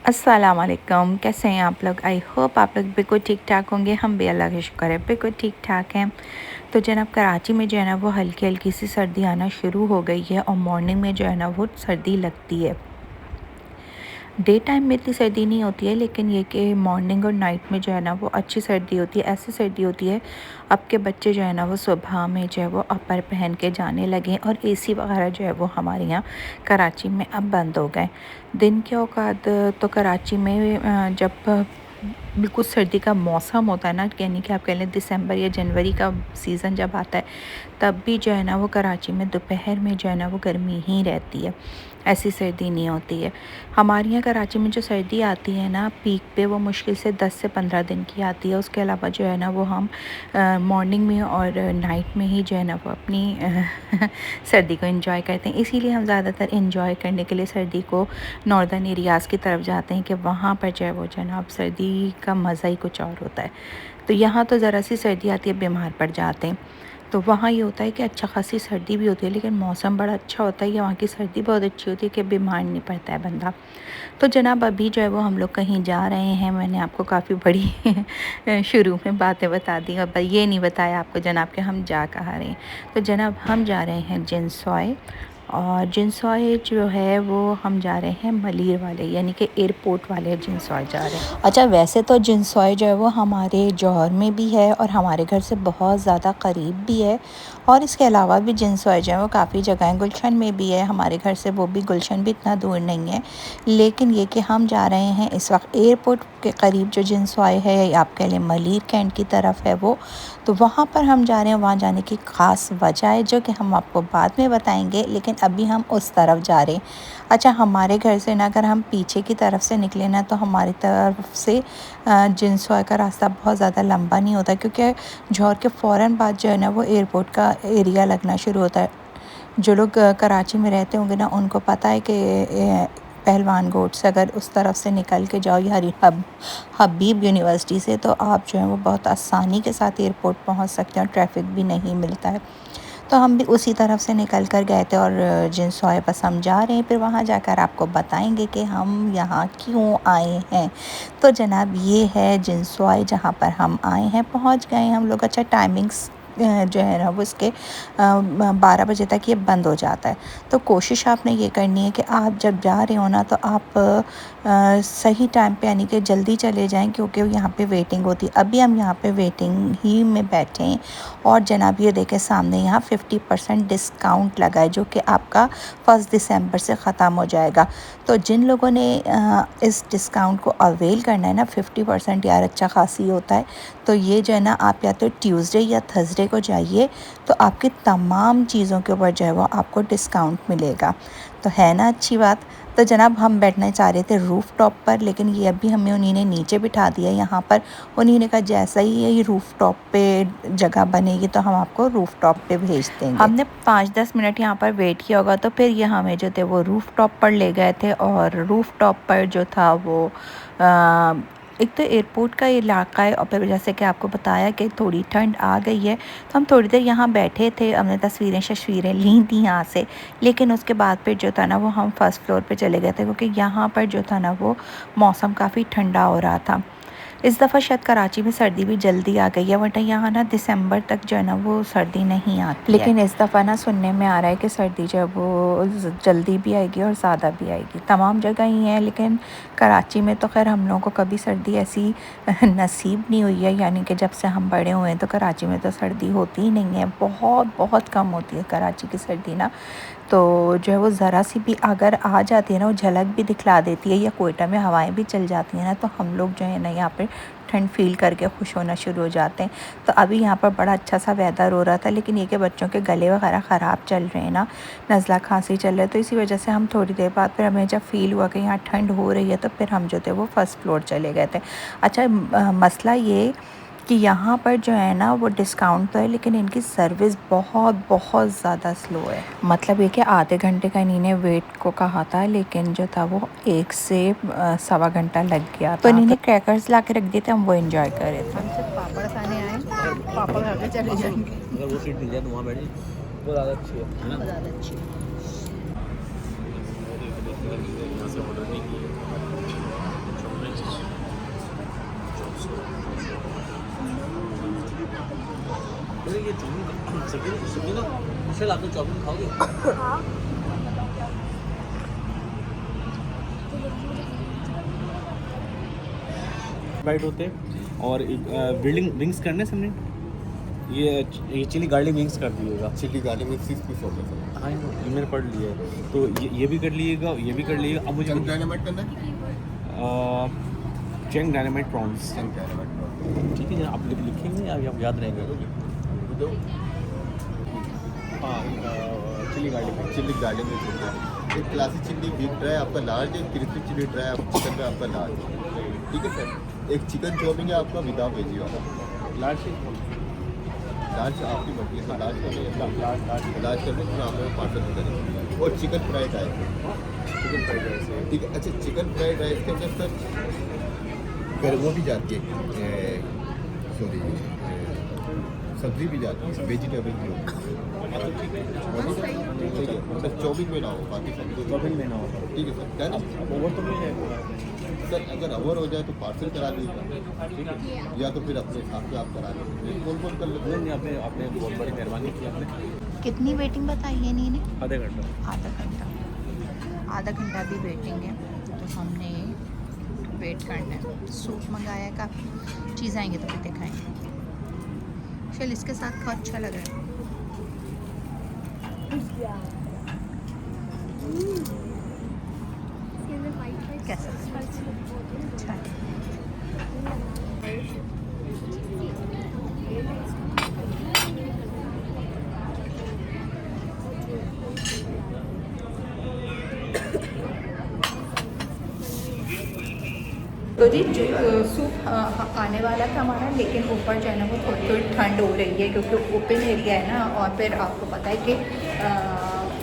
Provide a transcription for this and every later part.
अस्सलाम वालेकुम, कैसे हैं आप लोग। आई होप आप लोग बिल्कुल ठीक ठाक होंगे। हम भी अल्लाह का शुक्र है बिल्कुल ठीक ठाक हैं। तो जनाब कराची में जो है ना वो हल्की हल्की सी सर्दी आना शुरू हो गई है और मॉर्निंग में जो है ना वो सर्दी लगती है। डे टाइम में इतनी सर्दी नहीं होती है, लेकिन ये कि मॉर्निंग और नाइट में जो है ना वो अच्छी सर्दी होती है। ऐसी सर्दी होती है अब के बच्चे जो है ना वो सुबह में जो है वो अपर पहन के जाने लगे और एसी वगैरह जो है वो हमारे यहाँ कराची में अब बंद हो गए। दिन के औकात तो कराची में जब बिल्कुल सर्दी का मौसम होता है ना, यानी कि आप कह लें दिसंबर या जनवरी का सीज़न जब आता है, तब भी जो है ना वो कराची में दोपहर में जो है ना वो गर्मी ही रहती है, ऐसी सर्दी नहीं होती है। हमारे यहाँ कराची में जो सर्दी आती है ना पीक पे, वो मुश्किल से 10 से 15 दिन की आती है। उसके अलावा जो है ना वो हम मॉर्निंग में और नाइट में ही जो है ना वो अपनी सर्दी को एंजॉय करते हैं। इसीलिए हम ज़्यादातर एंजॉय करने के लिए सर्दी को नॉर्दर्न एरियाज़ की तरफ जाते हैं कि वहाँ पर जो है वो जनाब सर्दी का मज़ा ही कुछ और होता है। तो यहाँ तो ज़रा सी सर्दी आती है बीमार पड़ जाते हैं। तो वहाँ ये होता है कि अच्छा खासी सर्दी भी होती है, लेकिन मौसम बड़ा अच्छा होता है। वहाँ की सर्दी बहुत अच्छी होती है कि बीमार नहीं पड़ता है बंदा। तो जनाब अभी जो है वो हम लोग कहीं जा रहे हैं। मैंने आपको काफ़ी बड़ी शुरू में बातें बता दी और ये नहीं बताया आपको जनाब कि हम जा कहाँ रहे हैं। तो जनाब हम जा रहे हैं जिनसॉय, और जिनसॉय जो है वो हम जा रहे हैं मलीर वाले, यानी कि एयरपोर्ट वाले जिनसॉय जा रहे हैं। अच्छा, वैसे तो जिनसॉय जो है वो हमारे जौहर में भी है और हमारे घर से बहुत ज़्यादा करीब भी है, और इसके अलावा भी जिनसॉय जो है वो काफ़ी जगह है। गुलशन में भी है हमारे घर से, वो भी गुलशन भी इतना दूर नहीं है। लेकिन ये कि हम जा रहे हैं इस वक्त एयरपोर्ट के करीब जो जिनसॉय है, आप कह लें मलीर कैंट की तरफ है वो, तो वहाँ पर हम जा रहे हैं। वहाँ जाने की ख़ास वजह है जो कि हम आपको बाद में बताएंगे, लेकिन अभी हम उस तरफ जा रहे हैं। अच्छा, हमारे घर से ना अगर हम पीछे की तरफ से निकले ना, तो हमारी तरफ से जिनसॉय का रास्ता बहुत ज़्यादा लंबा नहीं होता, क्योंकि जौहर के फ़ौरन बाद जो है ना वो एयरपोर्ट का एरिया लगना शुरू होता है। जो लोग कराची में रहते होंगे ना, उनको पता है कि पहलवान गोट से अगर उस तरफ से निकल के जाओ या हबीब यूनिवर्सिटी से, तो आप जो है वो बहुत आसानी के साथ एयरपोर्ट पहुंच सकते हैं और ट्रैफिक भी नहीं मिलता है। तो हम भी उसी तरफ से निकल कर गए थे और जिनसॉय बस हम जा रहे हैं। फिर वहाँ जाकर आपको बताएंगे कि हम यहाँ क्यों आए हैं। तो जनाब ये है जिनसॉय जहाँ पर हम आए हैं, पहुँच गए हम लोग। अच्छा, टाइमिंग्स जो है ना वो इसके 12 बजे तक ये बंद हो जाता है। तो कोशिश आपने ये करनी है कि आप जब जा रहे हो ना, तो आप सही टाइम पे यानी कि जल्दी चले जाएं, क्योंकि यहाँ पे वेटिंग होती है। अभी हम यहाँ पे वेटिंग ही में बैठे हैं, और जनाब ये देखें सामने यहाँ 50% डिस्काउंट लगा है, जो कि आपका 1 दिसंबर से ख़त्म हो जाएगा। तो जिन लोगों ने इस डिस्काउंट को अवेल करना है ना, 50% यार अच्छा खासी होता है। तो ये जो है ना, आप या तो ट्यूसडे या थर्सडे को जाइए, तो आपकी तमाम चीज़ों के ऊपर जो है वो आपको डिस्काउंट मिलेगा। तो है ना अच्छी बात। तो जनाब हम बैठना चाह रहे थे रूफ़ टॉप पर, लेकिन ये अभी हमें उन्हीं ने नीचे बिठा दिया यहाँ पर। उन्हीं ने कहा जैसा ही ये रूफ़ टॉप पे जगह बनेगी तो हम आपको रूफ़ टॉप पे भेज देंगे। हमने 5-10 मिनट यहाँ पर वेट किया होगा, तो फिर ये हमें जो थे वो रूफ़ टॉप पर ले गए थे। और रूफ़ टॉप पर जो था वो एक तो एयरपोर्ट का इलाका है, और फिर जैसे कि आपको बताया कि थोड़ी ठंड आ गई है, तो हम थोड़ी देर यहाँ बैठे थे। हमने तस्वीरें ली थी यहाँ से, लेकिन उसके बाद फिर जो था ना वो हम फर्स्ट फ्लोर पे चले गए थे, क्योंकि यहाँ पर जो था ना वो मौसम काफ़ी ठंडा हो रहा था। इस दफ़ा शायद कराची में सर्दी भी जल्दी आ गई है, वरना यहाँ ना दिसंबर तक जो है ना वो सर्दी नहीं आती। लेकिन इस दफ़ा ना सुनने में आ रहा है कि सर्दी जो है वो जल्दी भी आएगी और ज़्यादा भी आएगी। तमाम जगह ही है, लेकिन कराची में तो खैर हम लोगों को कभी सर्दी ऐसी नसीब नहीं हुई है। यानी कि जब से हम बड़े हुए हैं तो कराची में तो सर्दी होती ही नहीं है, बहुत बहुत कम होती है कराची की सर्दी ना। तो जो है वो ज़रा सी भी अगर आ जाती है ना, वो झलक भी दिखला देती है, या कोयटा में हवाएं भी चल जाती हैं ना, तो हम लोग जो है ना यहाँ पे ठंड फील करके खुश होना शुरू हो जाते हैं। तो अभी यहाँ पर बड़ा अच्छा सा वेदर हो रहा था, लेकिन ये कि बच्चों के गले वगैरह ख़राब चल रहे हैं ना, नज़ला खांसी चल रहा है, तो इसी वजह से हम थोड़ी देर बाद फिर हमें जब फ़ील हुआ कि यहाँ ठंड हो रही है, तो फिर हम जो थे वो फ़र्स्ट फ्लोर चले गए थे। अच्छा, मसला ये कि यहाँ पर जो है ना वो डिस्काउंट तो है, लेकिन इनकी सर्विस बहुत बहुत ज़्यादा स्लो है। मतलब ये कि आधे घंटे का इन्हीं ने वेट को कहा था, लेकिन जो था वो 1 से सवा घंटा लग गया था। तो इन्हीं ने क्रैकर्स ला के रख दिए थे, हम वो एंजॉय कर रहे थे। हम सिर्फ पापड़ खाने आए, पापड़ खा के चले जाएंगे। अगर वो सीट मिल जाए तो वहाँ बैठ जाए, वो ज़्यादा अच्छी है ना। ज़्यादा अच्छी है। ये चाउमीन सब्जी ना मिशेल आप तो चाउमीन खाओगे? हाँ बाइट होते हैं और बिल्डिंग विंग्स करने सबने ये चिली गार्लिक विंग्स कर दिएगा। चिली गार्लिक में 6 पीस हो गए सर। हाँ ये मैंने पढ़ लिया है तो ये भी कर लीजिएगा, ये भी कर लीजिएगा। अब मुझे चंक डायनामाइट करना है? Chunk dynamite prawns chunk dynamite ठीक है। आप लिखेंगे आप याद रहेंगे। दो हाँ चिली गार्लिक में होता है। एक क्लासिक चिली बिग ड्राई आपका लार्ज है, क्रिस्पी चिली ड्राई आप चिकन में आपका लार्ज है, ठीक है सर। एक चिकन चाउमीन है आपका विदाउट वेजी वाला। लार्ज आपकी मर्जी है, लार्ज करने फिर आप पार्सल करेंगे। और चिकन फ्राइड राइस, ठीक है। अच्छा चिकन फ्राइड राइस के अंदर सर वो भी जाती है, सॉरी सब्जी भी जाती है, वेजिटेबल भी होती है, ठीक है। मतलब चाउमीन में ना हो, बाकी सब्जी चाउमीन में ना हो, ठीक है सर। क्या ना ओवर तो नहीं है सर, अगर ओवर हो जाए तो पार्सल करा दीजिएगा, ठीक है, या तो फिर अपने हिसाब से आप करा दीजिए। कॉल कर लेते हैं। नहीं आपने बहुत बड़ी मेहरबानी की आपने। कितनी वेटिंग बताई है इन्हीं ने? आधे घंटा आधा घंटा भी वेटिंग है तो हमने वेट करना है। सूप मंगाया है, काफ़ी चीज़ आएंगे तो फिर दिखाएंगे। चल इसके साथ बहुत अच्छा लग रहा है। कैसा अच्छा है। तो जी सूप आने वाला था हमारा, लेकिन ऊपर जो है ना वो थोड़ी थोड़ी ठंड हो रही है क्योंकि ओपन एरिया है ना, और फिर आपको पता है कि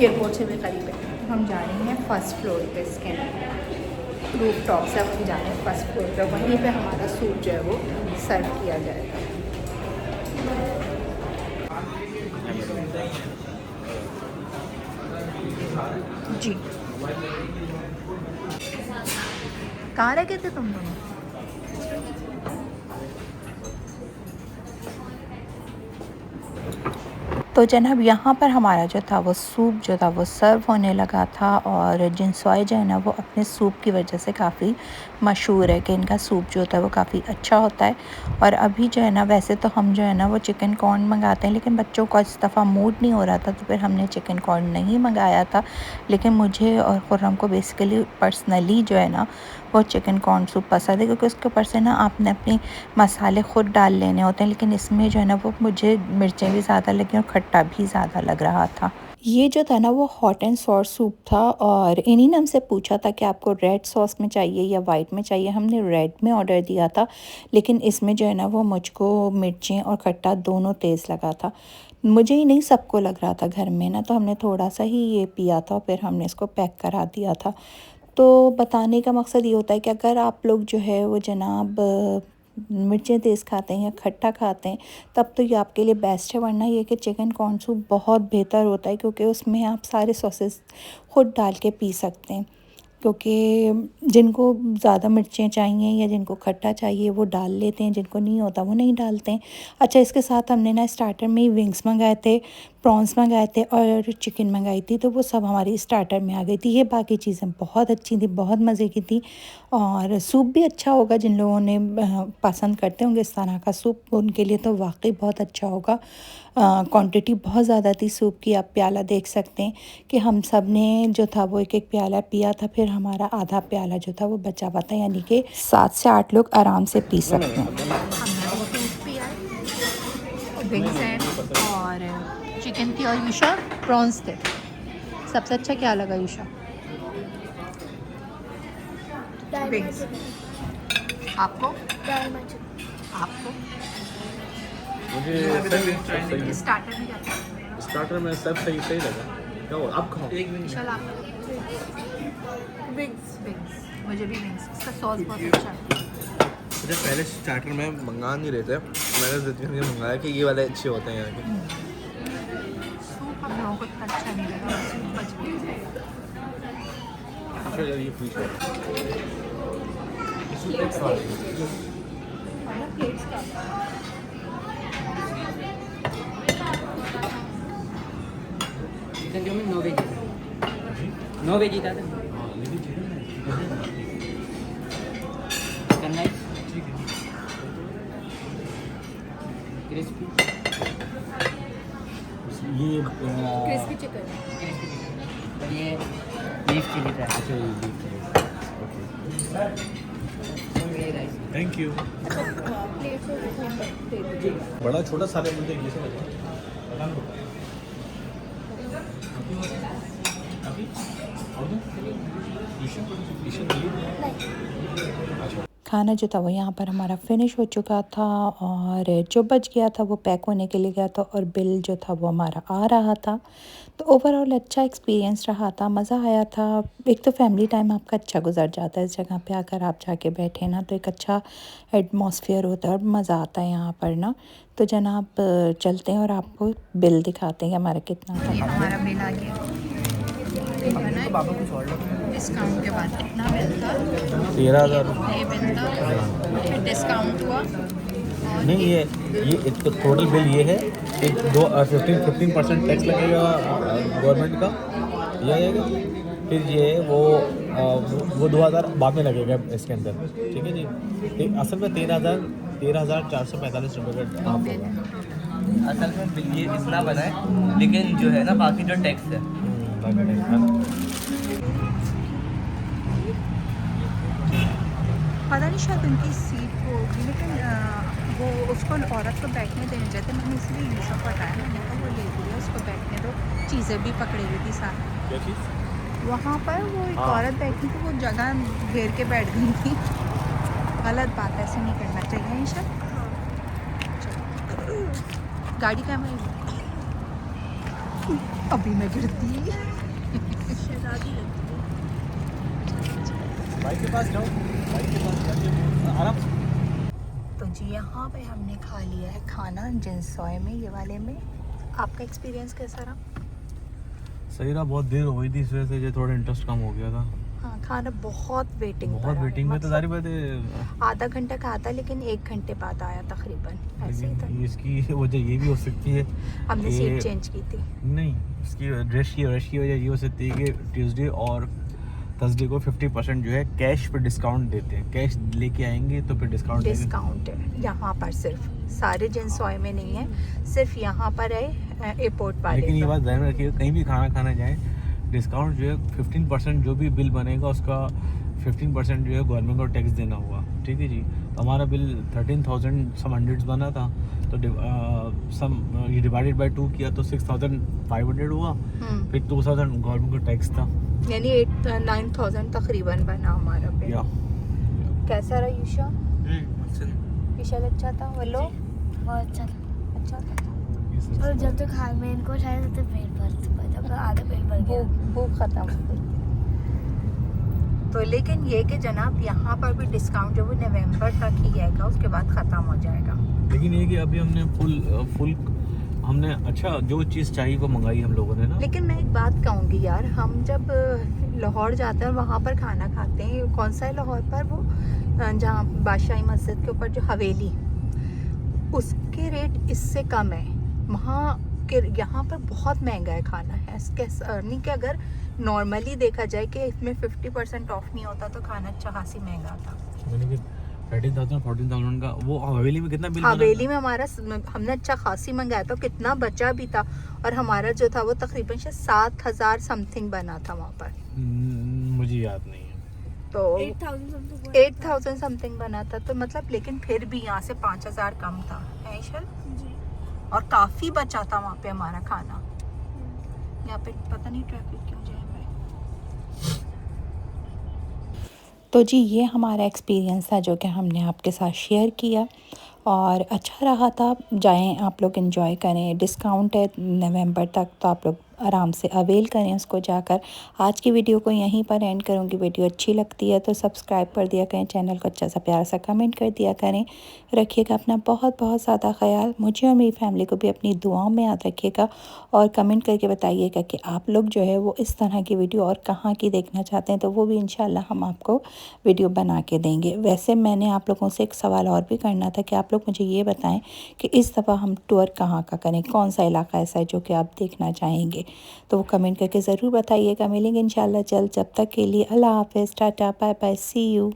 एयरपोर्ट से भी करीब है। तो हम जा रहे हैं फर्स्ट फ्लोर पे, इसके रूफ टॉप से हम जा रहे हैं फर्स्ट फ्लोर पे, वहीं पे हमारा सूप जो है वो सर्व किया जाएगा। जी कहाँ रखे थे तुम दोनों? तो जनाब यहाँ पर हमारा जो था वो सूप जो था वो सर्व होने लगा था, और जिनसॉय जो है ना वो अपने सूप की वजह से काफ़ी मशहूर है कि इनका सूप जो होता है वो काफ़ी अच्छा होता है। और अभी जो है ना वैसे तो हम जो है ना वो चिकन कॉर्न मंगाते हैं, लेकिन बच्चों का इस दफ़ा मूड नहीं हो रहा था तो फिर हमने चिकन कॉर्न नहीं मंगाया था। लेकिन मुझे और खुर्रम को बेसिकली पर्सनली जो है ना वो चिकन कॉर्न सूप पसंद है, क्योंकि उसके ऊपर से ना आपने अपने मसाले ख़ुद डाल लेने होते हैं। लेकिन इसमें जो है ना वो मुझे मिर्चें भी ज़्यादा लगी और खट्टा भी ज़्यादा लग रहा था। ये जो था ना वो हॉट एंड सॉर सूप था, और इन्हीं ने हमसे पूछा था कि आपको रेड सॉस में चाहिए या वाइट में चाहिए। हमने रेड में ऑर्डर दिया था, लेकिन इसमें जो है ना वो मुझको मिर्चें और खट्टा दोनों तेज़ लगा था। मुझे ही नहीं, सबको लग रहा था घर में ना, तो हमने थोड़ा सा ही ये पिया था और फिर हमने इसको पैक करा दिया था। तो बताने का मकसद ये होता है कि अगर आप लोग जो है वो जनाब मिर्चें तेज़ खाते हैं या खट्टा खाते हैं तब तो ये आपके लिए बेस्ट है, वरना ये कि चिकन कॉर्न सूप बहुत बेहतर होता है क्योंकि उसमें आप सारे सॉसेस ख़ुद डाल के पी सकते हैं। क्योंकि जिनको ज़्यादा मिर्चें चाहिए या जिनको खट्टा चाहिए वो डाल लेते हैं, जिनको नहीं होता वो नहीं डालते हैं। अच्छा, इसके साथ हमने ना स्टार्टर में विंग्स मंगाए थे, प्रॉन्स मंगाए थे और चिकन मंगाई थी, तो वो सब हमारी स्टार्टर में आ गई थी। ये बाकी चीज़ें बहुत अच्छी थी, बहुत मज़े की थी। और सूप भी अच्छा होगा, जिन लोगों ने पसंद करते होंगे इस तरह का सूप उनके लिए तो वाकई बहुत अच्छा होगा। क्वांटिटी बहुत ज़्यादा थी सूप की, आप प्याला देख सकते हैं कि हम सब ने जो था वो एक एक प्याला पिया था, फिर हमारा आधा प्याला जो था वो बचा हुआ था, यानी कि 7 से 8 लोग आराम से पी सकते हैं। हमने वो सूप पिया, विंग्स हैं और चिकन थी और यूशा प्रॉन्स थे। सबसे अच्छा क्या लगा यूशा? विंग्स। आपको? आपको मुझे स्टार्टर में क्या था? स्टार्टर में सब सही लगा। क्या हो आप खाओ। विशाल आप? विंग्स। मुझे भी विंग्स। इसका सॉस बहुत अच्छा है। मुझे पहले स्टार्टर में मंगा नहीं रहे थे, मैंने ज़िद करके मंगाया कि ये वाले अच्छे होते हैं यहाँ के। सूप हम लोगों को इतना अच्छा नहीं लगा, सूप बच गया। अच्छा ये पूछो चिकन चाउमीन 9 वेजी था, 9 वेजी था सर। चिकन राइस क्रिस्पी, ये क्रिस्पी चिकन। क्रिस्पी चिकन और ये बीफ चिली था। अच्छा, ये beef है। ये राइस थैंक यू। बड़ा छोटा सारे मुझे ये से लगा। खाना जो था वो यहाँ पर हमारा फिनिश हो चुका था और जो बच गया था वो पैक होने के लिए गया था और बिल जो था वो हमारा आ रहा था। तो ओवरऑल अच्छा एक्सपीरियंस रहा था, मज़ा आया था। एक तो फैमिली टाइम आपका अच्छा गुजर जाता है इस जगह पे आकर आप जाके बैठे ना, तो एक अच्छा एटमॉस्फेयर होता है और मज़ा आता है यहाँ पर ना। तो जनाब चलते हैं और आपको बिल दिखाते हैं कि हमारा कितना था। हमारा बिल आ गया डिस्काउंट के बाद कितना बिल था? 13,000। ये बिल था, फिर डिस्काउंट हुआ। नहीं, ये इसका टोटल बिल ये है कि 15% टैक्स लगेगा गवर्नमेंट का, ये आएगा। फिर ये वो 2,000 बाद में लगेगा इसके अंदर, ठीक है जी। असल में 13,445 रुपये का आप होगा। असल में बिल ये इतना बना है, लेकिन जो है ना बाकी जो टैक्स है पता नहीं शायद उनकी सीट होगी, लेकिन वो उसको औरत को बैठने देने चाहते। मैंने इसलिए यूसुफ को बताया, मैंने कहा वो ले लिया, उसको बैठने दो। चीज़ें भी पकड़ी हुई थी साथ। क्या चीज़? वहाँ पर वो एक औरत बैठी थी, वो जगह घेर के बैठ गई थी। गलत बात है, ऐसे नहीं करना चाहिए ईशा। गाड़ी का मैं अभी मैं गिरती बाइक के पास जाओ, बाइक के पास जाके आराम से। तो जी यहाँ पे हमने खा लिया है खाना जिनसॉय में, ये वाले में। आपका एक्सपीरियंस कैसा रहा? सही रहा, बहुत देर हो गई थी, इस वजह से जो थोड़ा इंटरेस्ट कम हो गया था। हाँ, खाना बहुत वेटिंग बहुत वेटिंग में तो सारी बातें, आधा घंटा का आता, लेकिन 1 घंटे बाद आया तकरीबन, ऐसे ही था। इसकी वजह ये भी हो सकती है, हमने ये- सीट चेंज की थी। नहीं, इसकी रश की वजह ये हो सकती है कि ट्यूसडे और थर्सडे को 50% जो है कैश पे डिस्काउंट देते हैं। कैश लेके आएंगे तो फिर डिस्काउंट डिस्काउंट है यहाँ पर, सिर्फ सारे जिनसॉय में नहीं है, सिर्फ यहाँ पर है एयरपोर्ट वाले। लेकिन ये बात ध्यान में रखिएगा, कहीं भी खाना खाने जाए डिस्काउंट जो है 15% जो भी बिल बनेगा उसका 15% जो है गवर्नमेंट को टैक्स देना होगा, ठीक है जी। तो हमारा बिल 13,000 सम हंड्रेड्स बना था, तो ये डिवाइडेड बाय 2 किया तो 6,500 हुआ। फिर 2,000 गवर्नमेंट को टैक्स था, यानी 8-9,000 तकरीबन बना हमारा बिल। या कैसा रहा यूशा? विशाल अच्छा था? वल्लो बहुत अच्छा था। अच्छा था। और जब तक खा में इनको उठाया तो पेट भर चुका था, फिर आधा पेट भर गया। भूख खत्म हो गई। तो लेकिन ये कि जनाब यहाँ पर भी डिस्काउंट जो वो नवंबर तक ही आएगा, उसके बाद ख़त्म हो जाएगा। लेकिन ये कि अभी हमने फुल हमने अच्छा जो चीज़ चाहिए वो मंगाई हम लोगों ने ना। लेकिन मैं एक बात कहूँगी यार, हम जब लाहौर जाते हैं और वहाँ पर खाना खाते हैं, कौन सा है लाहौर पर वो जहाँ बादशाही मस्जिद के ऊपर जो हवेली, उसके रेट इससे कम है वहाँ के। यहाँ पर बहुत महंगा है खाना है, नहीं कि अगर नॉर्मली देखा जाए कि इसमें 50% ऑफ नहीं होता तो खाना अच्छा खासी महंगा था। मैंने कि 13,000 14,000 का वो हवेली में कितना बिल बना हवेली था? में हमारा हमने अच्छा खासी मंगाया था, कितना बचा भी था, और हमारा जो था वो तकरीबन 7,000 समथिंग बना था वहाँ पर। मुझे याद नहीं है। तो 8,000 समथिंग बना था, तो मतलब लेकिन फिर भी यहाँ से 5,000 कम था, है ईशल? और काफ़ी बचा था वहाँ पे हमारा खाना। यहाँ पे पता नहीं ट्रैफिक क्यों जाए। तो जी ये हमारा एक्सपीरियंस था जो कि हमने आपके साथ शेयर किया, और अच्छा रहा था। जाएं आप लोग, एंजॉय करें। डिस्काउंट है नवंबर तक, तो आप लोग आराम से अवेल करें उसको जाकर। आज की वीडियो को यहीं पर एंड करूँगी। वीडियो अच्छी लगती है तो सब्सक्राइब कर दिया करें, चैनल को अच्छा सा प्यारा सा कमेंट कर दिया करें। रखिएगा अपना बहुत बहुत ज़्यादा ख्याल। मुझे और मेरी फैमिली को भी अपनी दुआओं में याद रखिएगा, और कमेंट करके बताइएगा कि आप लोग जो है वो इस तरह की वीडियो और कहाँ की देखना चाहते हैं, तो वो भी इंशाल्लाह हम आपको वीडियो बना के देंगे। वैसे मैंने आप लोगों से एक सवाल और भी करना था कि आप लोग मुझे ये बताएं कि इस दफ़ा हम टूर कहाँ का करें, कौन सा इलाका ऐसा है जो कि आप देखना चाहेंगे। तो वो कमेंट करके ज़रूर बताइएगा। मिलेंगे इंशाल्लाह जल्द, जब तक के लिए अल्लाह हाफ़िज़, tata, bye bye, see you.